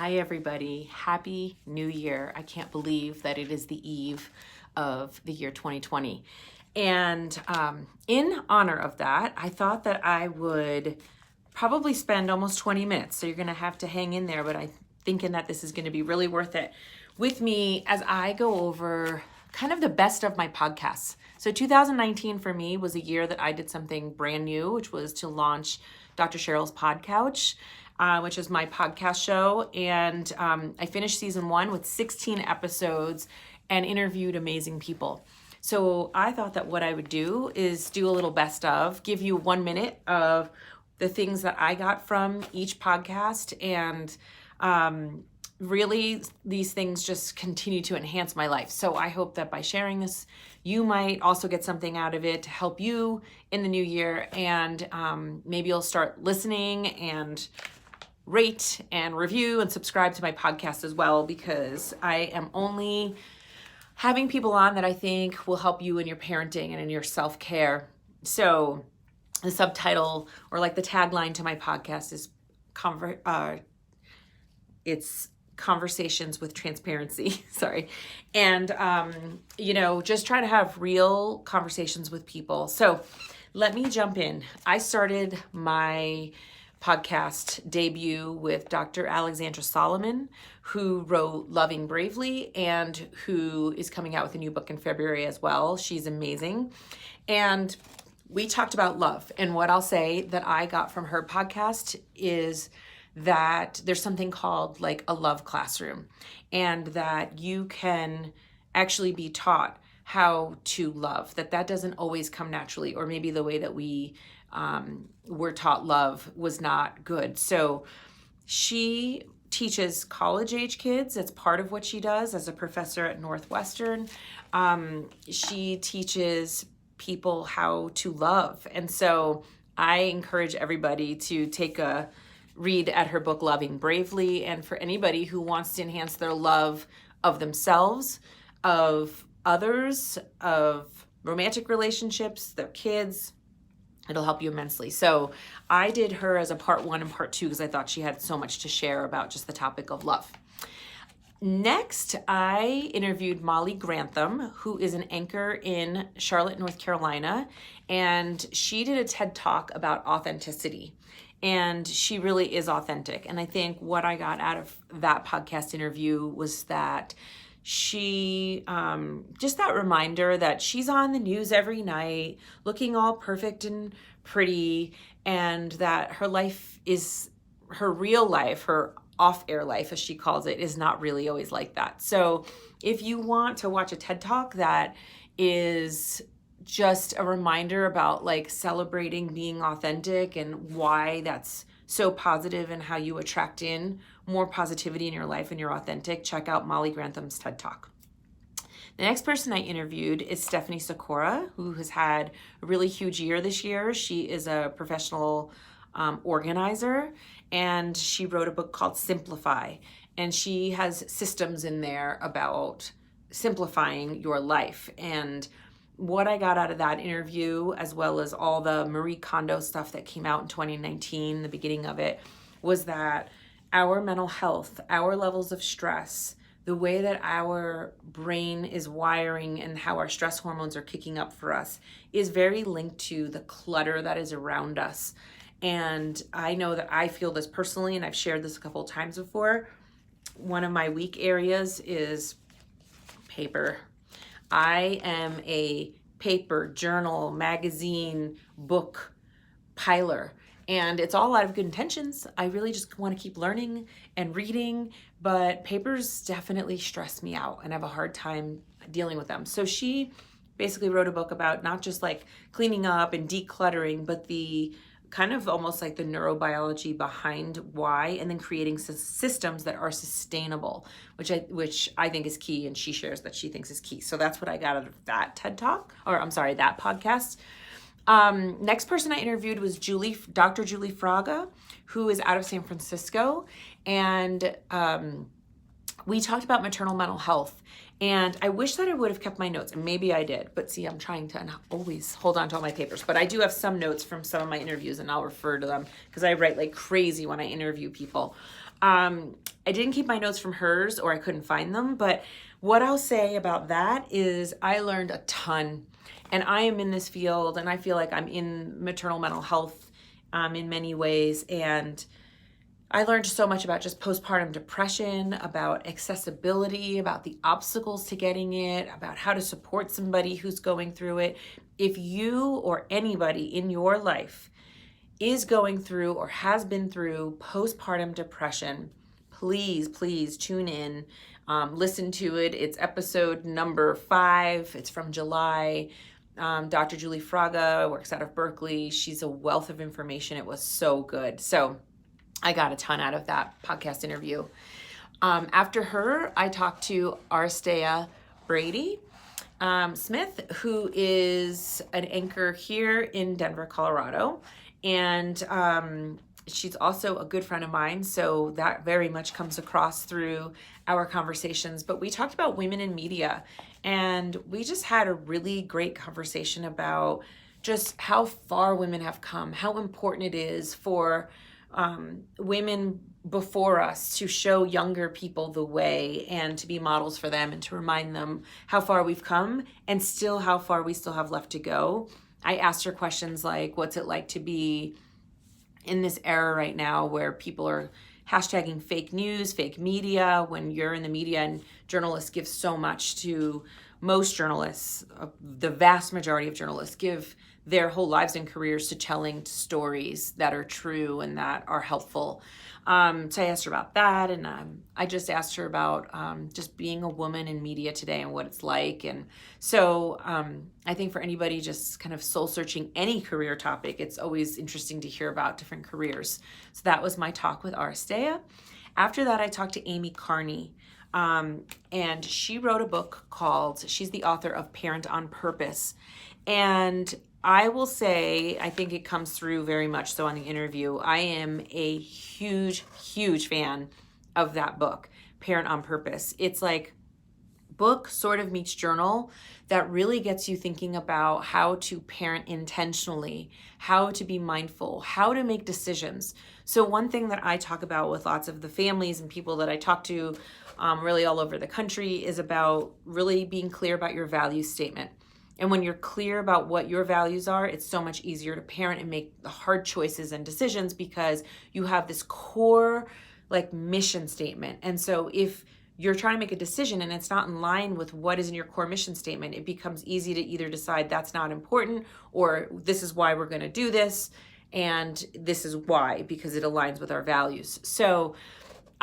Hi, everybody. Happy New Year. I can't believe that it is the eve of the year 2020. And in honor of that, I thought that I would probably spend almost 20 minutes. So you're going to have to hang in there, but I'm thinking that this is going to be really worth it with me as I go over kind of the best of my podcasts. So 2019 for me was a year that I did something brand new, which was to launch Dr. Sheryl's PodCouch, which is my podcast show. And I finished season 1 with 16 episodes and interviewed amazing people. So I thought that what I would do is do a little best of, give you 1 minute of the things that I got from each podcast. And really, these things just continue to enhance my life. So I hope that by sharing this, you might also get something out of it to help you in the new year. And maybe you'll start listening and rate and review and subscribe to my podcast as well, because I am only having people on that I think will help you in your parenting and in your self-care. So the subtitle, or like the tagline to my podcast, is it's Conversations with Transparency. Sorry. And, just try to have real conversations with people. So let me jump in. I started my podcast debut with Dr. Alexandra Solomon, who wrote Loving Bravely and who is coming out with a new book in February as well. She's amazing. And we talked about love. And what I'll say that I got from her podcast is that there's something called like a love classroom, and that you can actually be taught how to love, that doesn't always come naturally, or maybe the way that we were taught love was not good. So she teaches college age kids. That's part of what she does as a professor at Northwestern. She teaches people how to love. And so I encourage everybody to take a read at her book, Loving Bravely. And for anybody who wants to enhance their love of themselves, of others, of romantic relationships, their kids, it'll help you immensely. So I did her as a part 1 and part 2 because I thought she had so much to share about just the topic of love. Next, I interviewed Molly Grantham, who is an anchor in Charlotte, North Carolina, and she did a TED Talk about authenticity. And she really is authentic. And I think what I got out of that podcast interview was that she, just that reminder that she's on the news every night, looking all perfect and pretty, and that her life is, her real life, her off-air life, as she calls it, is not really always like that. So if you want to watch a TED Talk that is just a reminder about like celebrating being authentic and why that's so positive and how you attract in more positivity in your life and you're authentic, check out Molly Grantham's TED Talk. The next person I interviewed is Stephanie Sikora, who has had a really huge year this year. She is a professional organizer, and she wrote a book called Simplify, and she has systems in there about simplifying your life. And what I got out of that interview, as well as all the Marie Kondo stuff that came out in 2019, the beginning of it, was that our mental health, our levels of stress, the way that our brain is wiring and how our stress hormones are kicking up for us is very linked to the clutter that is around us. And I know that I feel this personally, and I've shared this a couple of times before. One of my weak areas is paper. I am a paper, journal, magazine, book piler, and it's all out of good intentions. I really just want to keep learning and reading, but papers definitely stress me out and I have a hard time dealing with them. So she basically wrote a book about not just like cleaning up and decluttering, but the kind of almost like the neurobiology behind why, and then creating systems that are sustainable, which I think is key, and she shares that she thinks is key. So that's what I got out of that TED Talk, that podcast. Next person I interviewed was Dr. Julie Fraga, who is out of San Francisco, and we talked about maternal mental health. And I wish that I would have kept my notes, and maybe I did, but see, I'm trying to not always hold on to all my papers, but I do have some notes from some of my interviews, and I'll refer to them because I write like crazy when I interview people. I didn't keep my notes from hers, or I couldn't find them, but what I'll say about that is I learned a ton. And I am in this field, and I feel like I'm in maternal mental health in many ways. And I learned so much about just postpartum depression, about accessibility, about the obstacles to getting it, about how to support somebody who's going through it. If you or anybody in your life is going through or has been through postpartum depression, please tune in, listen to it. It's episode number 5. It's from July. Dr. Julie Fraga works out of Berkeley. She's a wealth of information. It was so good. So I got a ton out of that podcast interview. After her, I talked to Arstea Brady Smith, who is an anchor here in Denver, Colorado. And she's also a good friend of mine, so that very much comes across through our conversations. But we talked about women in media, and we just had a really great conversation about just how far women have come, how important it is for women before us to show younger people the way and to be models for them and to remind them how far we've come and still how far we still have left to go. I asked her questions like, what's it like to be in this era right now where people are hashtagging fake news, fake media, when you're in the media, and journalists give so much to most journalists, the vast majority of journalists give their whole lives and careers to telling stories that are true and that are helpful. So I asked her about that, and I just asked her about just being a woman in media today and what it's like. And so I think for anybody just kind of soul searching any career topic, it's always interesting to hear about different careers. So that was my talk with Arstea. After that, I talked to Amy Carney. And she wrote a book called, she's the author of Parent on Purpose. And I will say, I think it comes through very much so on the interview. I am a huge fan of that book, Parent on Purpose. It's like book sort of meets journal that really gets you thinking about how to parent intentionally, how to be mindful, how to make decisions. So one thing that I talk about with lots of the families and people that I talk to really all over the country is about really being clear about your value statement. And when you're clear about what your values are, it's so much easier to parent and make the hard choices and decisions because you have this core like mission statement. And so if you're trying to make a decision and it's not in line with what is in your core mission statement, it becomes easy to either decide that's not important or this is why we're going to do this and this is why, because it aligns with our values. So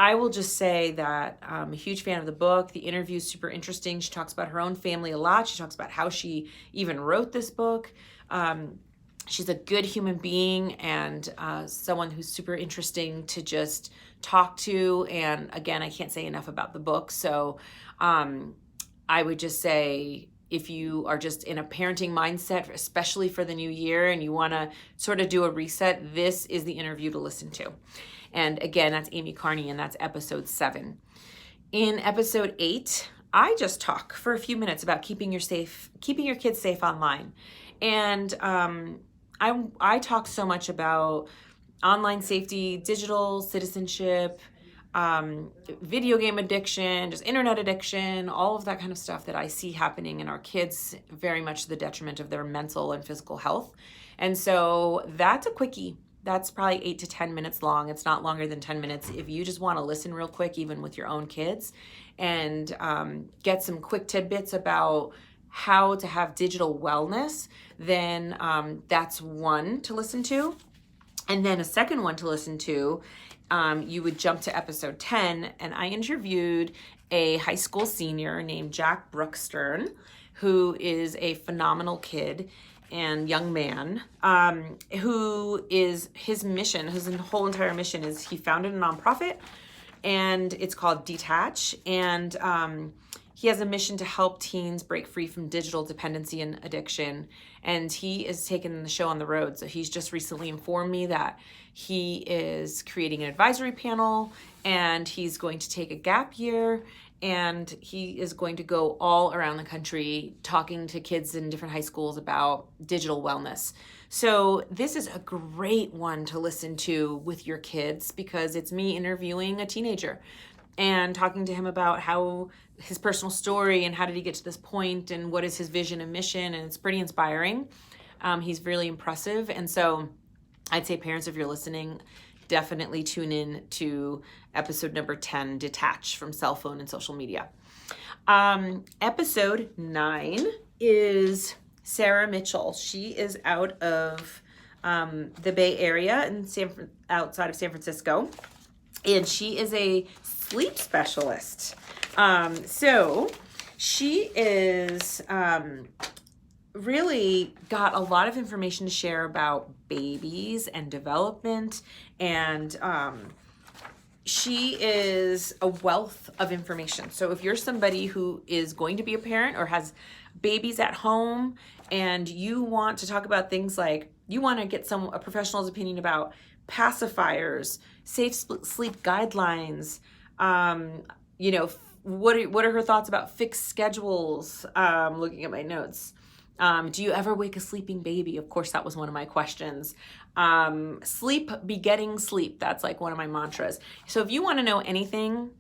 I will just say that I'm a huge fan of the book. The interview is super interesting. She talks about her own family a lot. She talks about how she even wrote this book. She's a good human being and someone who's super interesting to just talk to. And again, I can't say enough about the book. So I would just say, if you are just in a parenting mindset, especially for the new year, and you want to sort of do a reset, this is the interview to listen to. And again, that's Amy Carney, and that's episode 7. In episode 8, I just talk for a few minutes about keeping your kids safe online. And I talk so much about online safety, digital citizenship, video game addiction, just internet addiction, all of that kind of stuff that I see happening in our kids, very much to the detriment of their mental and physical health. And so that's a quickie. That's probably 8 to 10 minutes long. It's not longer than 10 minutes. If you just want to listen real quick, even with your own kids, and get some quick tidbits about how to have digital wellness, then that's one to listen to. And then a second one to listen to, you would jump to episode 10, and I interviewed a high school senior named Jack Brookstern, who is a phenomenal kid and young man, who is his mission, his whole entire mission is he founded a nonprofit, and it's called Detach, and he has a mission to help teens break free from digital dependency and addiction, and he is taking the show on the road. So he's just recently informed me that he is creating an advisory panel, and he's going to take a gap year, and he is going to go all around the country talking to kids in different high schools about digital wellness. So this is a great one to listen to with your kids because it's me interviewing a teenager and talking to him about how his personal story and how did he get to this point and what is his vision and mission, and it's pretty inspiring. He's really impressive, and so I'd say parents, if you're listening, definitely tune in to episode number 10, Detach from Cell Phone and Social Media. Episode 9 is Sarah Mitchell. She is out of the Bay Area in outside of San Francisco, and she is a sleep specialist. So she is really got a lot of information to share about babies and development, and she is a wealth of information. So if you're somebody who is going to be a parent or has babies at home and you want to talk about things like you want to get a professional's opinion about pacifiers, safe sleep guidelines, what are her thoughts about fixed schedules? Looking at my notes. Do you ever wake a sleeping baby? Of course, that was one of my questions. Sleep, begetting sleep. That's like one of my mantras. So if you want to know anything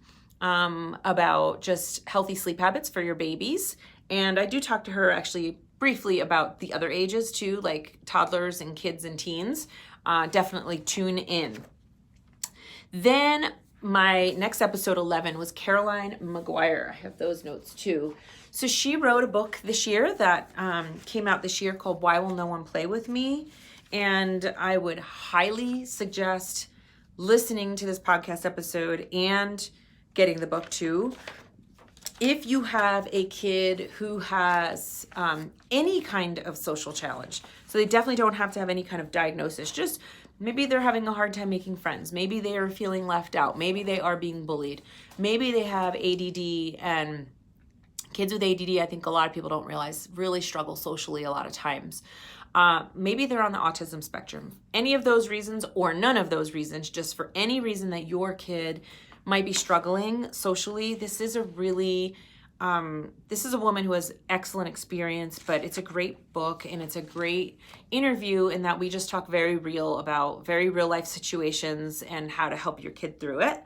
about just healthy sleep habits for your babies, and I do talk to her actually briefly about the other ages too, like toddlers and kids and teens, definitely tune in. Then my next episode 11 was Caroline McGuire. I have those notes too. So she wrote a book this year that came out this year called Why Will No One Play With Me? And I would highly suggest listening to this podcast episode and getting the book too. If you have a kid who has any kind of social challenge, so they definitely don't have to have any kind of diagnosis, just maybe they're having a hard time making friends. Maybe they are feeling left out. Maybe they are being bullied. Maybe they have ADD, and kids with ADD, I think a lot of people don't realize, really struggle socially a lot of times. Maybe they're on the autism spectrum. Any of those reasons or none of those reasons, just for any reason that your kid might be struggling socially, this is a woman who has excellent experience, but it's a great book and it's a great interview in that we just talk very real about very real life situations and how to help your kid through it.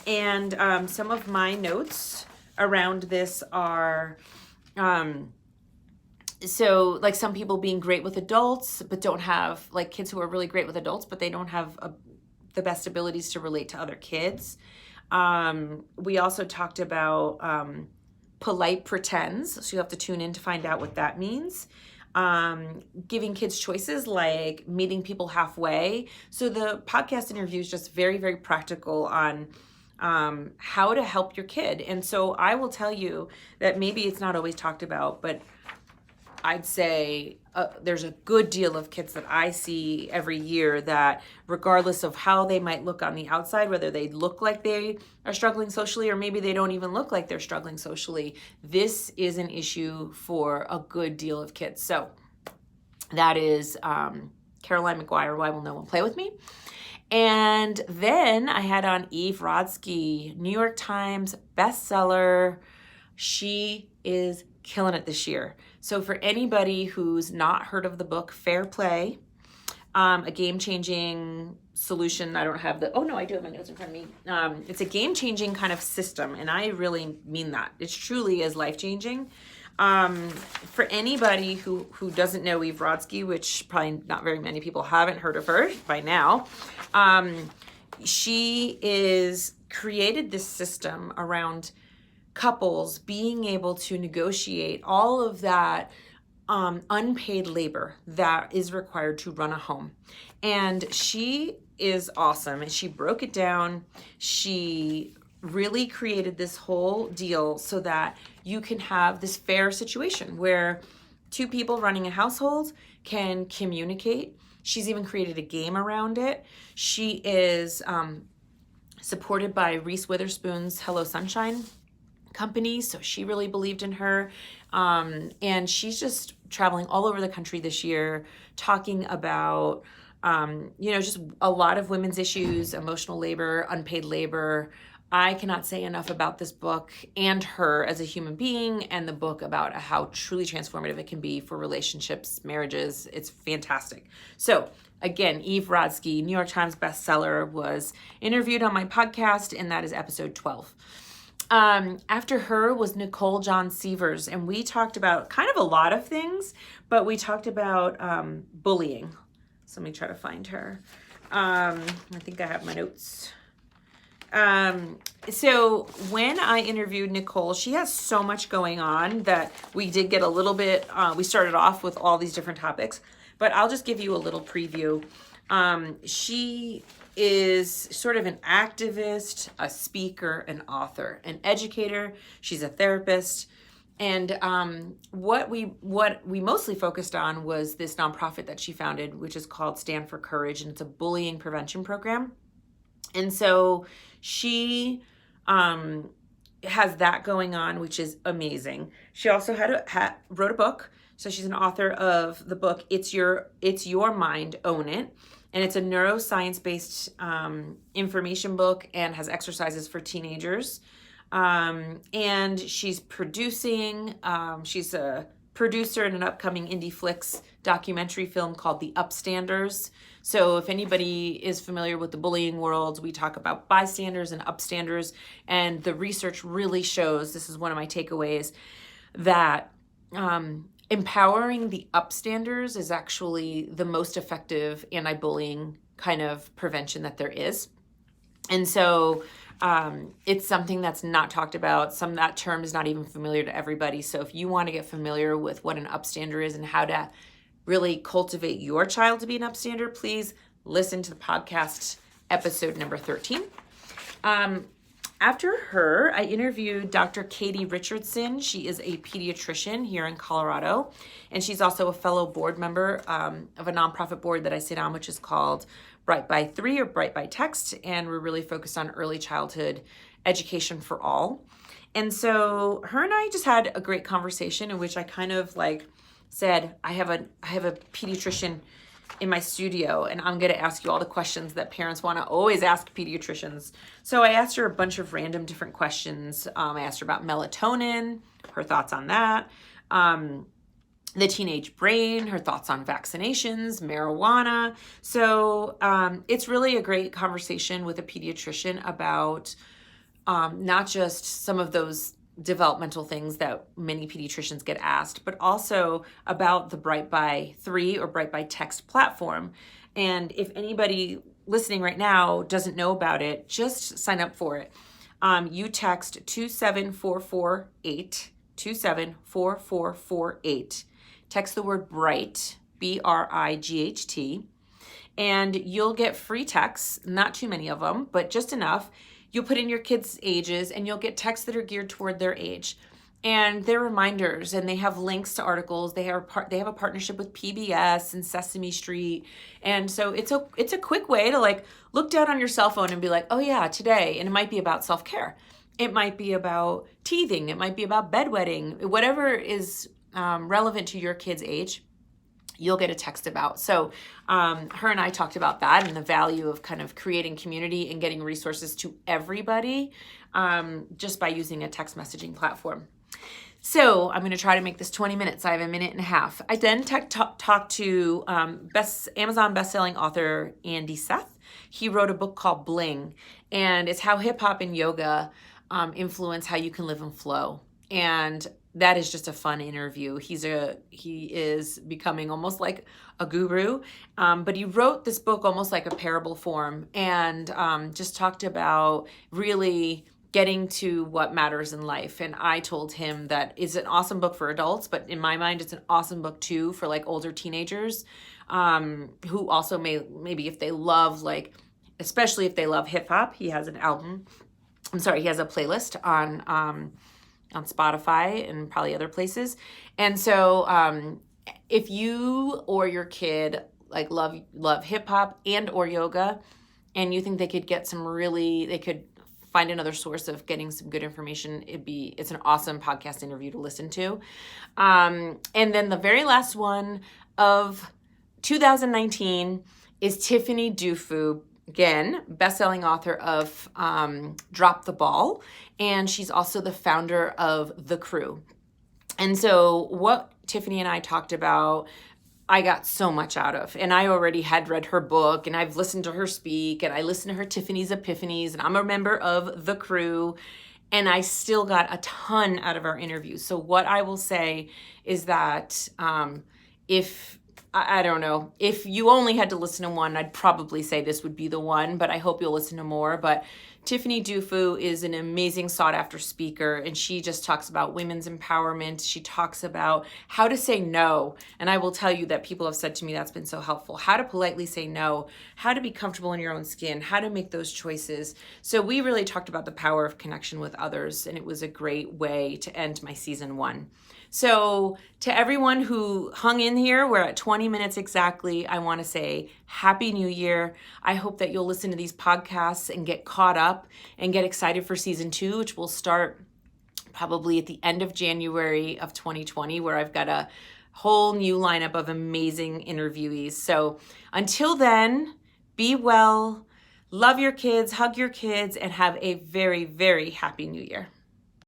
And some of my notes around this are, so like some people being great with adults, but don't have, like kids who are really great with adults, but they don't have the best abilities to relate to other kids. We also talked about polite pretends, so you have to tune in to find out what that means. Giving kids choices like meeting people halfway. So the podcast interview is just very, very practical on how to help your kid. And so I will tell you that maybe it's not always talked about, but I'd say there's a good deal of kids that I see every year that regardless of how they might look on the outside, whether they look like they are struggling socially or maybe they don't even look like they're struggling socially, this is an issue for a good deal of kids. So that is Caroline McGuire, Why Will No One Play With Me? And then I had on Eve Rodsky, New York Times bestseller. She is killing it this year. So for anybody who's not heard of the book, Fair Play, a game-changing solution. I don't have I do have my notes in front of me. It's a game-changing kind of system, and I really mean that. It truly is life-changing. For anybody who doesn't know Eve Rodsky, which probably not very many people haven't heard of her by now, she is created this system around couples being able to negotiate all of that unpaid labor that is required to run a home. And she is awesome. And she broke it down. She really created this whole deal so that you can have this fair situation where two people running a household can communicate. She's even created a game around it. She is supported by Reese Witherspoon's Hello Sunshine company, so she really believed in her, and she's just traveling all over the country this year talking about just a lot of women's issues, emotional labor, unpaid labor, I cannot say enough about this book and her as a human being, and the book about how truly transformative it can be for relationships, marriages. It's fantastic. So again, Eve Rodsky, New York Times bestseller, was interviewed on my podcast, and that is episode 12. After her was Nicole John Sievers, and we talked about kind of a lot of things, but we talked about bullying. So let me try to find her. I think I have my notes. So when I interviewed Nicole, she has so much going on that we did get a little bit, we started off with all these different topics, but I'll just give you a little preview. She is sort of an activist, a speaker, an author, an educator. She's a therapist. And what we mostly focused on was this nonprofit that she founded, which is called Stand for Courage, and it's a bullying prevention program. And so she has that going on, which is amazing. She also wrote a book. So she's an author of the book, It's Your Mind, Own It. And it's a neuroscience-based information book and has exercises for teenagers. And she's producing, she's a producer in an upcoming Indie Flicks documentary film called The Upstanders. So if anybody is familiar with the bullying world, we talk about bystanders and upstanders. And the research really shows, this is one of my takeaways, that empowering the upstanders is actually the most effective anti-bullying kind of prevention that there is. And so it's something that's not talked about. That term is not even familiar to everybody. So if you want to get familiar with what an upstander is and how to really cultivate your child to be an upstander, please listen to the podcast episode number 13. After her, I interviewed Dr. Katie Richardson. She is a pediatrician here in Colorado, and she's also a fellow board member of a nonprofit board that I sit on, which is called Bright by 3 or Bright by Text, and we're really focused on early childhood education for all. And so her and I just had a great conversation in which I kind of said, I have a pediatrician in my studio, and I'm going to ask you all the questions that parents want to always ask pediatricians. So I asked her a bunch of random different questions. I asked her about melatonin, her thoughts on that, the teenage brain, her thoughts on vaccinations, marijuana. So it's really a great conversation with a pediatrician about not just some of those developmental things that many pediatricians get asked, but also about the Bright by 3 or Bright by Text platform. And if anybody listening right now doesn't know about it, just sign up for it. You text 27448, 274448. Text the word BRIGHT, BRIGHT, and you'll get free texts, not too many of them, but just enough. You'll put in your kids' ages, and you'll get texts that are geared toward their age. And they're reminders, and they have links to articles. They have a partnership with PBS and Sesame Street. And so it's a quick way to look down on your cell phone and be like, oh yeah, today. And it might be about self-care. It might be about teething. It might be about bedwetting. Whatever is relevant to your kid's age, you'll get a text about. So her and I talked about that and the value of kind of creating community and getting resources to everybody just by using a text messaging platform. So I'm going to try to make this 20 minutes. I have a minute and a half. I then talked to Amazon bestselling author Andy Seth. He wrote a book called Bling, and it's how hip hop and yoga influence how you can live in flow. And that is just a fun interview. He is becoming almost like a guru, but he wrote this book almost like a parable form, and just talked about really getting to what matters in life. And I told him that it's an awesome book for adults, but in my mind, it's an awesome book too for older teenagers who also maybe if they love especially if they love hip hop. He has he has a playlist on Spotify and probably other places. And so if you or your kid love hip hop and or yoga, and you think they could get they could find another source of getting some good information, it's an awesome podcast interview to listen to. And then the very last one of 2019 is Tiffany Dufu. again, best-selling author of Drop the Ball, and she's also the founder of The Crew. And so what Tiffany and I talked about, I got so much out of. And I already had read her book, and I've listened to her speak, and I listened to her Tiffany's Epiphanies, and I'm a member of The Crew, and I still got a ton out of our interview. So what I will say is that if I don't know, if you only had to listen to one, I'd probably say this would be the one, but I hope you'll listen to more. But Tiffany Dufu is an amazing sought after speaker, and she just talks about women's empowerment. She talks about how to say no. And I will tell you that people have said to me that's been so helpful. How to politely say no, how to be comfortable in your own skin, how to make those choices. So we really talked about the power of connection with others, and it was a great way to end my season 1. So to everyone who hung in here, we're at 20 minutes exactly. I want to say Happy New Year. I hope that you'll listen to these podcasts and get caught up and get excited for season 2, which will start probably at the end of January of 2020, where I've got a whole new lineup of amazing interviewees. So until then, be well, love your kids, hug your kids, and have a very, very happy New Year.